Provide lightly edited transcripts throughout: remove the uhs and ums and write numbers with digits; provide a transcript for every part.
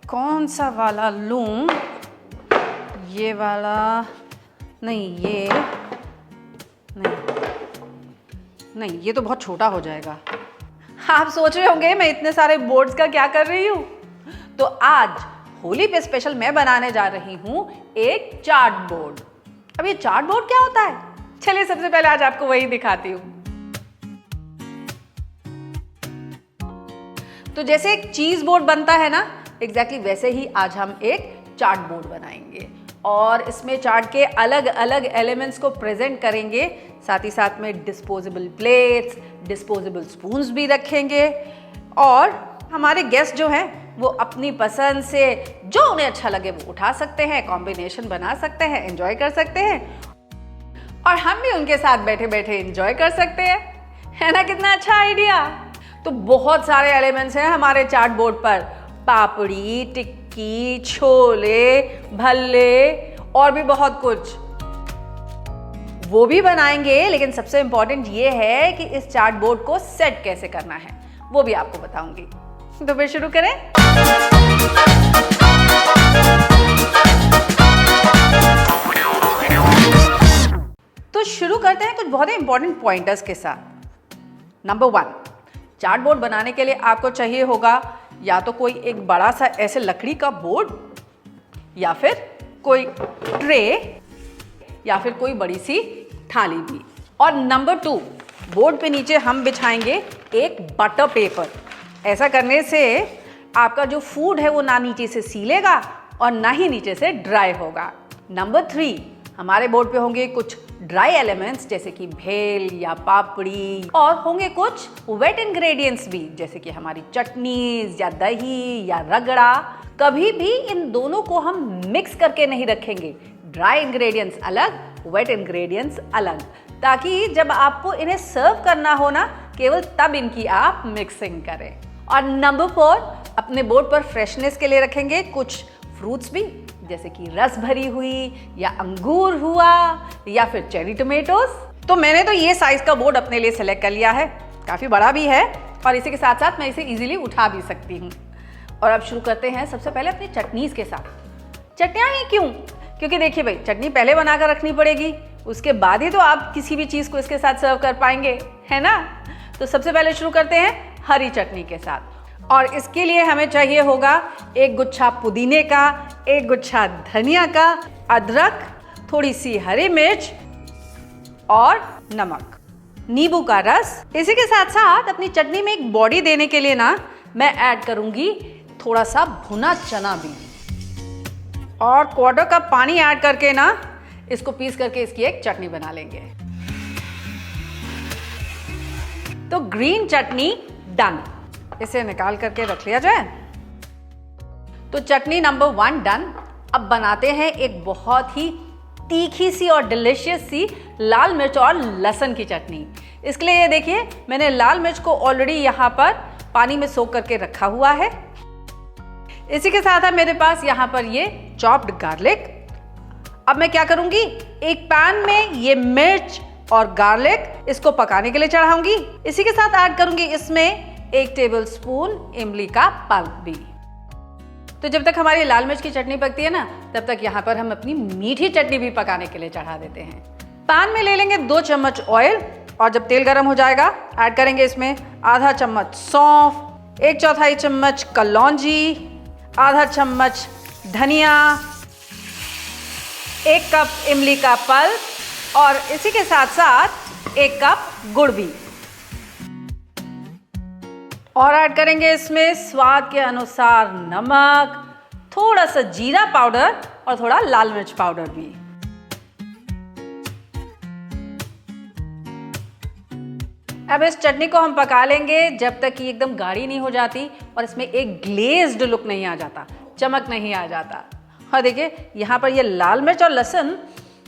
कौन सा वाला लूं? ये वाला नहीं, ये नहीं, ये तो बहुत छोटा हो जाएगा। आप सोच रहे होंगे मैं इतने सारे बोर्ड्स का क्या कर रही हूँ। तो आज होली पे स्पेशल मैं बनाने जा रही हूँ एक चार्ट बोर्ड। अब ये चार्ट बोर्ड क्या होता है, चलिए सबसे पहले आज आपको वही दिखाती हूँ। तो जैसे एक चीज बोर्ड बनता है ना, एग्जैक्टली वैसे ही आज हम एक चार्ट बोर्ड बनाएंगे और इसमें चार्ट के अलग अलग एलिमेंट्स को प्रेजेंट करेंगे। साथ ही साथ में डिस्पोजेबल प्लेट्स, डिस्पोजेबल स्पून्स भी रखेंगे और हमारे गेस्ट जो हैं वो अपनी पसंद से जो उन्हें अच्छा लगे वो उठा सकते हैं, कॉम्बिनेशन बना सकते हैं, एंजॉय कर सकते हैं और हम भी उनके साथ बैठे बैठे एंजॉय कर सकते हैं। है ना कितना अच्छा आइडिया। तो बहुत सारे एलिमेंट्स हैं हमारे चार्ट बोर्ड पर, पापड़ी, टिक्की, छोले, भल्ले और भी बहुत कुछ वो भी बनाएंगे। लेकिन सबसे इंपॉर्टेंट ये है कि इस चार्ट बोर्ड को सेट कैसे करना है वो भी आपको बताऊंगी। तो फिर शुरू करें। तो शुरू करते हैं कुछ बहुत ही इंपॉर्टेंट पॉइंटर्स के साथ। नंबर 1, चार्ट बोर्ड बनाने के लिए आपको चाहिए होगा या तो कोई एक बड़ा सा ऐसे लकड़ी का बोर्ड, या फिर कोई ट्रे, या फिर कोई बड़ी सी थाली भी। और नंबर 2, बोर्ड पे नीचे हम बिछाएंगे एक बटर पेपर। ऐसा करने से आपका जो फूड है वो ना नीचे से सीलेगा और ना ही नीचे से ड्राई होगा। नंबर 3, हमारे बोर्ड पे होंगे कुछ ड्राई एलिमेंट्स जैसे कि भेल या पापड़ी, और होंगे कुछ वेट इंग्रेडिएंट्स भी जैसे कि हमारी चटनीज या दही या रगड़ा। कभी भी इन दोनों को हम मिक्स करके नहीं रखेंगे, ड्राई इंग्रेडिएंट्स अलग, वेट इंग्रेडिएंट्स अलग, ताकि जब आपको इन्हें सर्व करना हो ना, केवल तब इनकी आप मिक्सिंग करें। और नंबर 4, अपने बोर्ड पर फ्रेशनेस के लिए रखेंगे कुछ फ्रूट्स भी जैसे कि रस भरी हुई या अंगूर हुआ या फिर चेरी टोमेटोज। तो मैंने तो ये साइज का बोर्ड अपने लिए सेलेक्ट कर लिया है, काफी बड़ा भी है और इसी के साथ साथ मैं इसे इजीली उठा भी सकती हूँ। और अब शुरू करते हैं सबसे पहले अपनी चटनीज के साथ। चटनियाँ ही क्यों? क्योंकि देखिए भाई, चटनी पहले बनाकर रखनी पड़ेगी, उसके बाद ही तो आप किसी भी चीज को इसके साथ सर्व कर पाएंगे, है ना। तो सबसे पहले शुरू करते हैं हरी चटनी के साथ और इसके लिए हमें चाहिए होगा एक गुच्छा पुदीने का, एक गुच्छा धनिया का, अदरक, थोड़ी सी हरी मिर्च और नमक, नींबू का रस। इसी के साथ साथ अपनी चटनी में एक बॉडी देने के लिए ना मैं ऐड करूंगी थोड़ा सा भुना चना भी और 1/4 कप पानी ऐड करके ना इसको पीस करके इसकी एक चटनी बना लेंगे। तो ग्रीन चटनी डन। इसे निकाल करके रख लिया जाए। तो चटनी नंबर 1 डन। अब बनाते हैं एक बहुत ही तीखी सी और डिलिशियस सी लाल मिर्च और लहसुन की चटनी। इसके लिए ये देखिए, मैंने लाल मिर्च को ऑलरेडी यहाँ पर पानी में सोक करके रखा हुआ है। इसी के साथ है मेरे पास यहाँ पर ये चॉप्ड गार्लिक। अब मैं क्या करूंगी, एक पैन में ये मिर्च और गार्लिक इसको पकाने के लिए चढ़ाऊंगी। इसी के साथ ऐड करूंगी इसमें 1 टेबलस्पून इमली का पल्प भी। तो जब तक हमारी लाल मिर्च की चटनी पकती है ना, तब तक यहाँ पर हम अपनी मीठी चटनी भी पकाने के लिए चढ़ा देते हैं। पैन में ले लेंगे 2 चम्मच ऑयल और जब तेल गर्म हो जाएगा ऐड करेंगे इसमें आधा चम्मच सौंफ, 1/4 चम्मच कलौंजी, आधा चम्मच धनिया, 1 कप इमली का पल्प और इसी के साथ साथ 1 कप गुड़ भी। और ऐड करेंगे इसमें स्वाद के अनुसार नमक, थोड़ा सा जीरा पाउडर और थोड़ा लाल मिर्च पाउडर भी। अब इस चटनी को हम पका लेंगे जब तक कि एकदम गाढ़ी नहीं हो जाती और इसमें एक ग्लेज्ड लुक नहीं आ जाता, चमक नहीं आ जाता। और देखिए यहाँ पर ये लाल मिर्च और लहसुन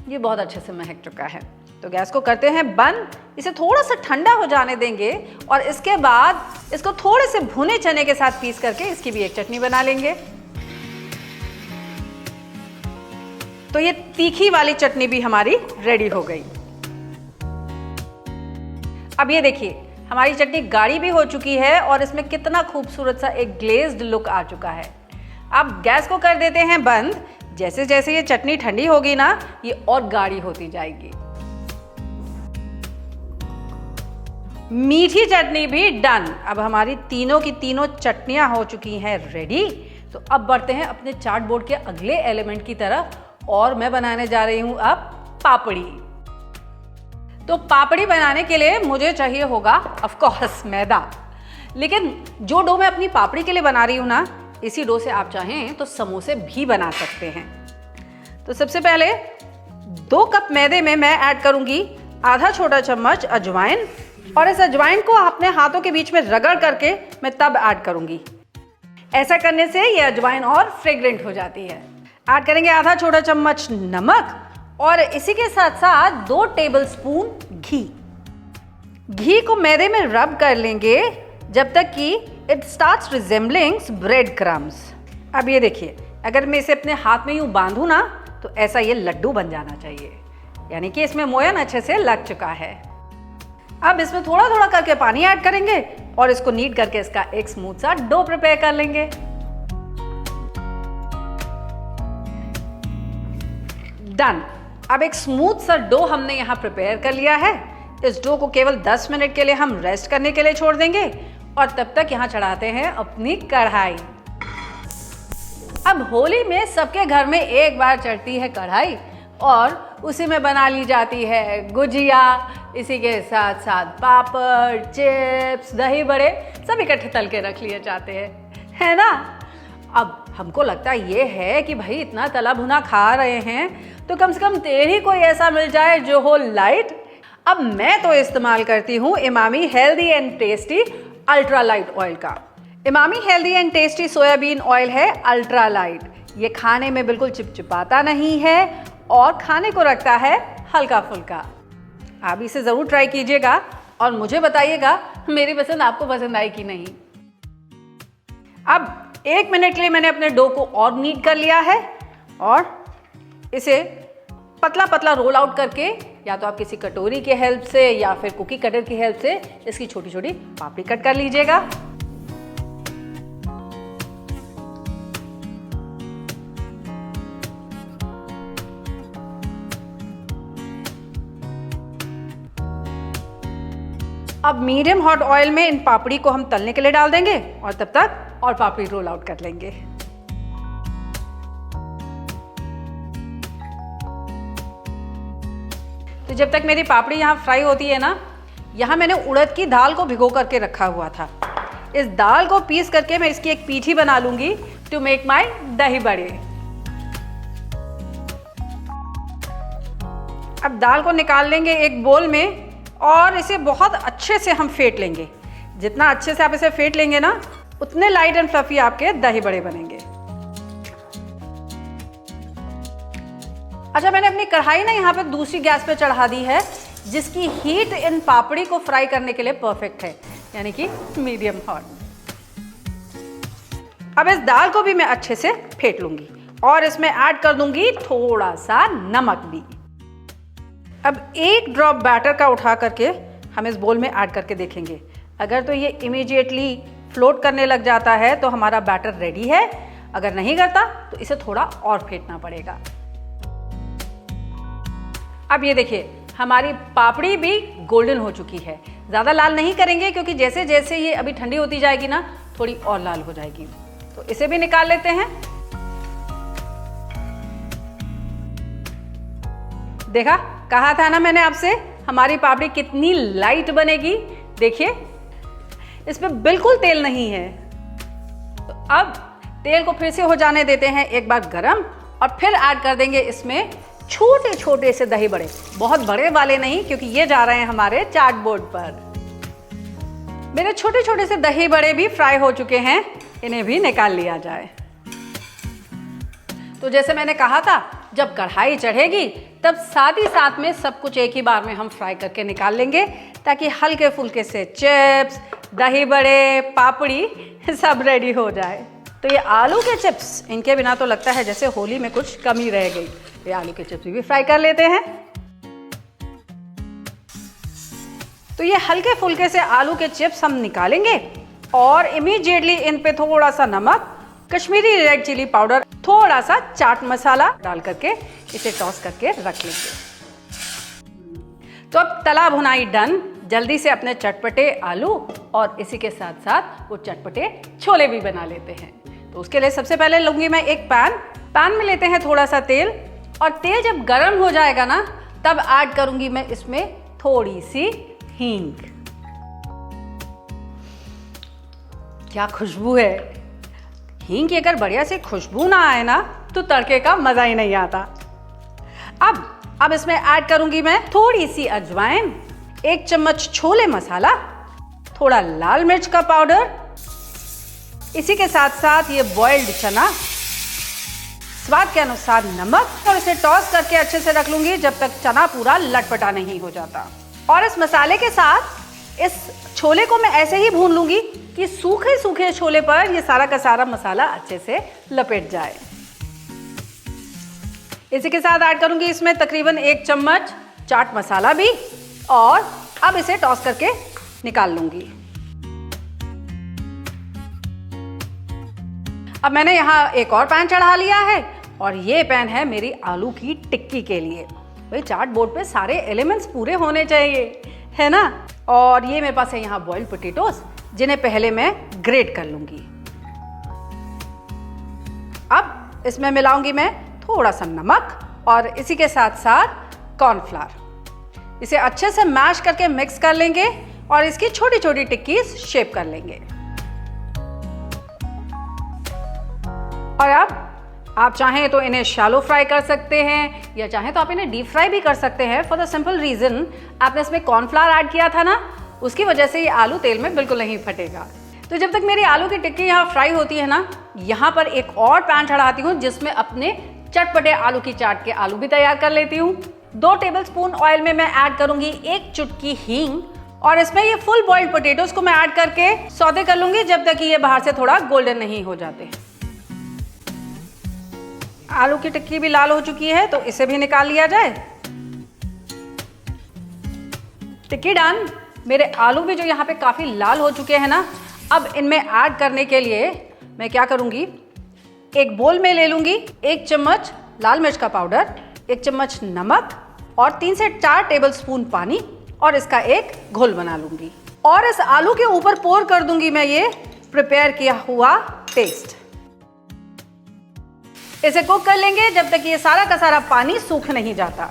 ये बहुत अच्छे से महक चुका है। तो गैस को करते हैं बंद। इसे थोड़ा सा ठंडा हो जाने देंगे और इसके बाद इसको थोड़े से भुने चने के साथ पीस करके इसकी भी एक चटनी बना लेंगे। तो ये तीखी वाली चटनी भी हमारी रेडी हो गई। अब ये देखिए हमारी चटनी गाढ़ी भी हो चुकी है और इसमें कितना खूबसूरत सा एक ग्लेज्ड लुक आ चुका है। अब गैस को कर देते हैं बंद। जैसे जैसे ये चटनी ठंडी होगी ना, ये और गाढ़ी होती जाएगी। मीठी चटनी भी डन। अब हमारी तीनों की तीनों चटनियां हो चुकी हैं रेडी। तो अब बढ़ते हैं अपने चाट बोर्ड के अगले एलिमेंट की तरफ, और मैं बनाने जा रही हूं अब पापड़ी। तो पापड़ी बनाने के लिए मुझे चाहिए होगा ऑफ कोर्स मैदा, लेकिन जो डो मैं अपनी पापड़ी के लिए बना रही हूं ना, इसी डो से आप चाहें तो समोसे भी बना सकते हैं। तो सबसे पहले 2 कप मैदे में मैं ऐड करूंगी आधा छोटा चम्मच अजवाइन, और इस अजवाइन को अपने हाथों के बीच में रगड़ करके मैं तब ऐड करूंगी। ऐसा करने से ये अजवाइन और फ्रेग्रेंट हो जाती है। ऐड करेंगे आधा छोटा चम्मच नमक, और इसी के साथ साथ 2 टेबलस्पून घी। घी को मैदे में रब कर लेंगे जब तक कि it starts resembling bread crumbs. अब ये देखिए, अगर मैं इसे अपने हाथ में यूं बांधूं ना, तो ऐसा ये लड्डू बन जाना चाहिए, यानी कि इसमें मोयन अच्छे से लग चुका है। अब इसमें थोड़ा थोड़ा करके पानी ऐड करेंगे और इसको नीड करके इसका एक स्मूथ सा डो प्रिपेयर कर लेंगे। डन। अब एक स्मूथ सा डो हमने यहाँ प्रिपेयर कर लिया है। इस डो को केवल 10 मिनट के लिए हम रेस्ट करने के लिए छोड़ देंगे, और तब तक यहाँ चढ़ाते हैं अपनी कढ़ाई। अब होली में सबके घर में एक बार चढ़ती है कढ़ाई, और उसी में बना ली जाती है गुजिया, इसी के साथ साथ पापड़, चिप्स, दही बड़े सब इकट्ठे तल के रख लिए जाते हैं, है ना। अब हमको लगता ये है कि भाई इतना तला भुना खा रहे हैं तो कम से कम तेल ही कोई ऐसा मिल जाए जो हो लाइट। अब मैं तो इस्तेमाल करती हूँ Emami healthy and tasty ultra light oil का। Emami healthy and tasty soybean oil है अल्ट्रा लाइट। ये खाने में बिल्कुल चिपचिपाता नहीं है और खाने को रखता है हल्का फुल्का। आप इसे ज़रूर ट्राई कीजिएगा और मुझे बताइएगा मेरी पसंद आपको पसंद आई कि नहीं। अब 1 मिनट के लिए मैंने अपने डो को और नीड कर लिया है, और इसे पतला पतला रोल आउट करके, या तो आप किसी कटोरी के हेल्प से या फिर कुकी कटर की हेल्प से इसकी छोटी छोटी पापड़ी कट कर लीजिएगा। अब मीडियम हॉट ऑयल में इन पापड़ी को हम तलने के लिए डाल देंगे, और तब तक और पापड़ी रोल आउट कर लेंगे। तो जब तक मेरी पापड़ी यहाँ फ्राई होती है ना, यहाँ मैंने उड़द की दाल को भिगो करके रखा हुआ था। इस दाल को पीस करके मैं इसकी एक पीठी बना लूंगी टू मेक माई दही बड़े। अब दाल को निकाल लेंगे एक बोल में, और इसे बहुत अच्छे से हम फेंट लेंगे। जितना अच्छे से आप इसे फेंट लेंगे ना, उतने लाइट एंड फ्लफी आपके दही बड़े बनेंगे। अच्छा, मैंने अपनी कढ़ाई ना यहाँ पे दूसरी गैस पे चढ़ा दी है, जिसकी हीट इन पापड़ी को फ्राई करने के लिए परफेक्ट है, यानी कि मीडियम हॉट। अब इस दाल को भी मैं अच्छे से फेंट लूंगी और इसमें ऐड कर दूंगी थोड़ा सा नमक भी। अब 1 ड्रॉप बैटर का उठा करके हम इस बोल में ऐड करके देखेंगे। अगर तो ये इमीडिएटली फ्लोट करने लग जाता है तो हमारा बैटर रेडी है, अगर नहीं करता तो इसे थोड़ा और फेंटना पड़ेगा। अब ये देखिए, हमारी पापड़ी भी गोल्डन हो चुकी है। ज़्यादा लाल नहीं करेंगे क्योंकि जैसे जैसे ये अभी ठंडी होती जाएगी ना, थोड़ी और लाल हो जाएगी। तो इसे भी निकाल लेते हैं। देखा, कहा था ना मैंने आपसे, हमारी पापड़ी कितनी लाइट बनेगी। देखिए, इसमें बिल्कुल तेल नहीं है। तो अब तेल को फिर से हो जाने देते हैं एक बार गरम, और फिर ऐड कर देंगे इसमें छोटे छोटे से दही बड़े। बहुत बड़े वाले नहीं, क्योंकि ये जा रहे हैं हमारे चाट बोर्ड पर। मेरे छोटे छोटे से दही बड़े भी फ्राई हो चुके हैं, इन्हें भी निकाल लिया जाए। तो जैसे मैंने कहा था, जब कढ़ाई चढ़ेगी तब साथ ही साथ में सब कुछ एक ही बार में हम फ्राई करके निकाल लेंगे, ताकि हल्के फुल्के से चिप्स, दही बड़े, पापड़ी सब रेडी हो जाए। तो ये आलू के चिप्स, इनके बिना तो लगता है जैसे होली में कुछ कमी रह गई। ये आलू के चिप्स भी फ्राई कर लेते हैं। तो ये हल्के फुल्के से आलू के चिप्स हम निकालेंगे और इमीडिएटली इन पे थोड़ा सा नमक कश्मीरी रेड चिली पाउडर, थोड़ा सा चाट मसाला डाल करके इसे टॉस करके रख लेंगे। तो अब तला भुनाई डन। जल्दी से अपने चटपटे आलू और इसी के साथ साथ वो चटपटे छोले भी बना लेते हैं। तो उसके लिए सबसे पहले लूंगी मैं एक पैन में लेते हैं थोड़ा सा तेल, और तेल जब गर्म हो जाएगा ना तब ऐड करूंगी मैं इसमें थोड़ी सी हींग। क्या खुशबू है! हींग की अगर बढ़िया से खुशबू ना आए ना तो तड़के का मजा ही नहीं आता। अब इसमें ऐड करूंगी मैं थोड़ी सी अजवाइन, 1 चम्मच छोले मसाला, थोड़ा लाल मिर्च का पाउडर, इसी के साथ साथ ये बॉइल्ड चना, स्वाद के अनुसार नमक, और इसे टॉस करके अच्छे से रख लूंगी जब तक चना पूरा लटपटा नहीं हो जाता। और इस मसाले के साथ इस छोले को मैं ऐसे ही भून लूंगी कि सूखे सूखे छोले पर ये सारा का सारा मसाला अच्छे से लपेट जाए। इसी के साथ ऐड करूंगी इसमें तकरीबन 1 चम्मच चाट मसाला भी, और अब इसे टॉस करके निकाल लूंगी। अब मैंने यहाँ एक और पैन चढ़ा लिया है, और ये पैन है मेरी आलू की टिक्की के लिए। भाई चाट बोर्ड पे सारे एलिमेंट्स पूरे होने चाहिए, है ना। और ये मेरे पास है यहाँ बॉइल्ड पोटैटोस, जिन्हें पहले मैं ग्रेट कर लूंगी। अब इसमें मिलाऊंगी मैं थोड़ा सा नमक और इसी के साथ साथ कॉर्नफ्लावर। इसे अच्छे से मैश करके मिक्स कर लेंगे और इसकी छोटी छोटी टिक्कीज शेप कर लेंगे। और अब आप चाहें तो इन्हें शैलो फ्राई कर सकते हैं, या चाहें तो आप इन्हें डीप फ्राई भी कर सकते हैं। फॉर द सिंपल रीजन, आपने इसमें कॉर्नफ्लावर ऐड किया था ना, उसकी वजह से ये आलू तेल में बिल्कुल नहीं फटेगा। तो जब तक मेरी आलू की टिक्की यहाँ फ्राई होती है ना, यहाँ पर एक और पैन चढ़ाती हूँ जिसमें अपने चटपटे आलू की चाट के आलू भी तैयार कर लेती हूँ। 2 टेबलस्पून ऑयल में मैं ऐड करूंगी 1 चुटकी हींग, और इसमें ये फुल बॉइल्ड पोटैटोस को मैं ऐड करके सौते कर लूंगी जब तक कि ये बाहर से थोड़ा गोल्डन नहीं हो जाते। आलू की टिक्की भी लाल हो चुकी है, तो इसे भी निकाल लिया जाए। टिक्की डन। मेरे आलू भी जो यहाँ पे काफी लाल हो चुके हैं ना, अब इनमें ऐड करने के लिए मैं क्या करूंगी, एक बोल में ले लूंगी 1 चम्मच लाल मिर्च का पाउडर, 1 चम्मच नमक और 3 से 4 टेबलस्पून पानी, और इसका एक घोल बना लूंगी। और इस आलू के ऊपर पोर कर दूंगी मैं ये प्रिपेयर किया हुआ पेस्ट। इसे कुक कर लेंगे जब तक ये सारा का सारा पानी सूख नहीं जाता।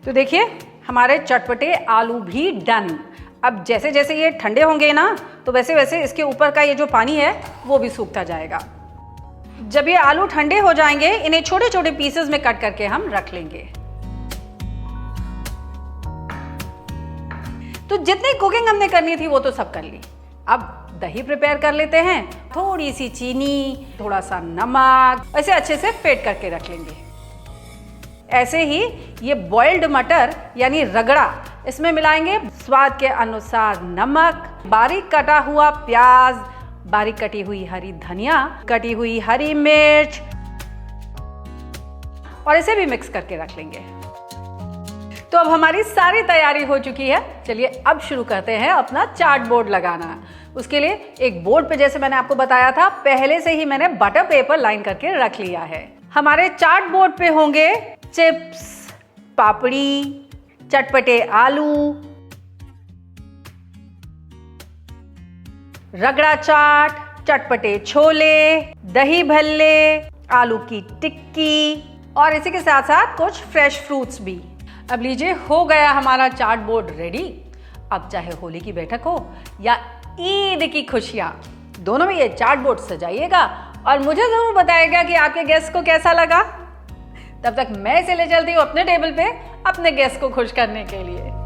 तो देखिए हमारे चटपटे आलू भी डन। अब जैसे जैसे ये ठंडे होंगे ना, तो वैसे वैसे इसके ऊपर का ये जो पानी है वो भी सूखता जाएगा। जब ये आलू ठंडे हो जाएंगे, इन्हें छोटे छोटे पीसेस में कट करके हम रख लेंगे। तो जितनी कुकिंग हमने करनी थी वो तो सब कर ली। अब दही प्रिपेयर कर लेते हैं। थोड़ी सी चीनी, थोड़ा सा नमक, ऐसे अच्छे से फेंट करके रख लेंगे। ऐसे ही ये बॉइल्ड मटर यानी रगड़ा, इसमें मिलाएंगे स्वाद के अनुसार नमक, बारीक कटा हुआ प्याज, बारीक कटी हुई हरी धनिया, कटी हुई हरी मिर्च, और इसे भी मिक्स करके रख लेंगे। तो अब हमारी सारी तैयारी हो चुकी है। चलिए अब शुरू करते हैं अपना चार्ट बोर्ड लगाना। उसके लिए एक बोर्ड पे, जैसे मैंने आपको बताया था, पहले से ही मैंने बटर पेपर लाइन करके रख लिया है। हमारे चार्ट बोर्ड पे होंगे चिप्स, पापड़ी, चटपटे आलू, रगड़ा चाट, चटपटे छोले, दही भल्ले, आलू की टिक्की, और इसी के साथ साथ कुछ फ्रेश फ्रूट्स भी। अब लीजिए, हो गया हमारा चार्ट बोर्ड रेडी। अब चाहे होली की बैठक हो या ईद की खुशियां, दोनों में ये चार्ट बोर्ड सजाइएगा और मुझे जरूर बताइएगा कि आपके गेस्ट को कैसा लगा। तब तक मैं इसे ले चलती हूँ अपने टेबल पे अपने गेस्ट को खुश करने के लिए।